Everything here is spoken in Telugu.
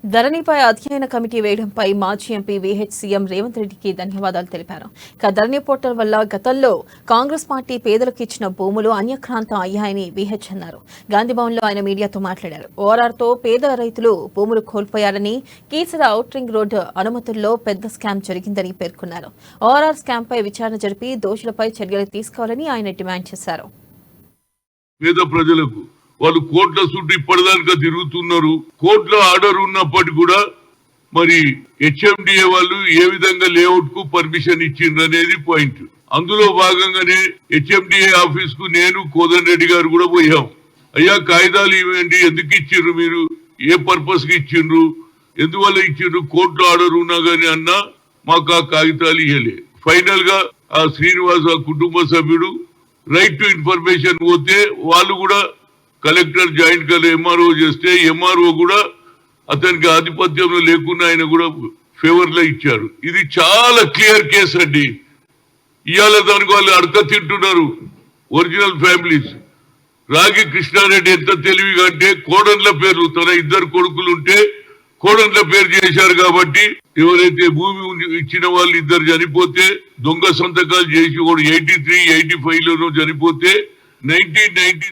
ధరణిపై అధ్యయన కమిటీ వేయడంపై మాజీ ఎంపీ వీహెచ్ సీఎం రేవంత్ రెడ్డికి ధన్యవాదాలు తెలిపారు. ధరణి పోర్టల్ వల్ల గతంలో కాంగ్రెస్ పార్టీ పేదలకు ఇచ్చిన భూములు అన్యక్రాంతం అయ్యాయని వీహెచ్ అన్నారు. గాంధీభవన్లో ఆయన మీడియాతో మాట్లాడారు. ఓఆర్ఆర్తో పేద రైతులు భూములు కోల్పోయారని, కీసర ఔట్ రింగ్ రోడ్డు అనుమతుల్లో పెద్ద స్కామ్ జరిగిందని పేర్కొన్నారు. ఓఆర్ఆర్ స్కామ్పై విచారణ జరిపి దోషులపై చర్యలు తీసుకోవాలని ఆయన డిమాండ్ చేశారు. వాళ్ళు కోర్టుల చుట్టూ ఇప్పటిదాకా తిరుగుతున్నారు. కోర్టులో ఆర్డర్ ఉన్నప్పటికీ కూడా మరి హెచ్ఎండిఏ వాళ్ళు ఏ విధంగా లేఅవుట్ కు పర్మిషన్ ఇచ్చిండ్రు అనేది పాయింట్. అందులో భాగంగానే హెచ్ఎండిఏ ఆఫీస్ కు నేను కోదండ రెడ్డి గారు కూడా పోయాం. అయ్యా కాగితాలు ఇవ్వండి, ఎందుకు ఇచ్చిండ్రు, మీరు ఏ పర్పస్ కి ఇచ్చిండ్రు, ఎందువల్ల ఇచ్చిండ్రు, కోర్టులో ఆర్డర్ ఉన్నా గానీ అన్నా మాకు ఆ కాగితాలు ఇవ్వలే. ఫైనల్ గా ఆ శ్రీనివాస కుటుంబ సభ్యుడు రైట్ టు ఇన్ఫర్మేషన్ పోతే వాళ్ళు కూడా కలెక్టర్ జాయింట్ కలెక్టర్ ఎంఆర్ఓ చేస్తే ఎంఆర్ఓ కూడా అతనికి ఆధిపత్యంలో లేకుండా ఆయన కూడా ఫేవర్ లో ఇచ్చారు. ఇది చాలా క్లియర్ కేసు అండి. ఇవాళ దానికి వాళ్ళు అడక తింటున్నారు ఒరిజినల్ ఫ్యామిలీస్. రాగి కృష్ణారెడ్డి ఎంత తెలివిగా అంటే కోడన్ల పేర్లు, తన ఇద్దరు కొడుకులు ఉంటే కోడన్ల పేరు చేశారు కాబట్టి ఎవరైతే భూమి ఇచ్చిన వాళ్ళు ఇద్దరు చనిపోతే దొంగ సంతకాలు చేసి 83, 85 లోనూ చనిపోతే 1990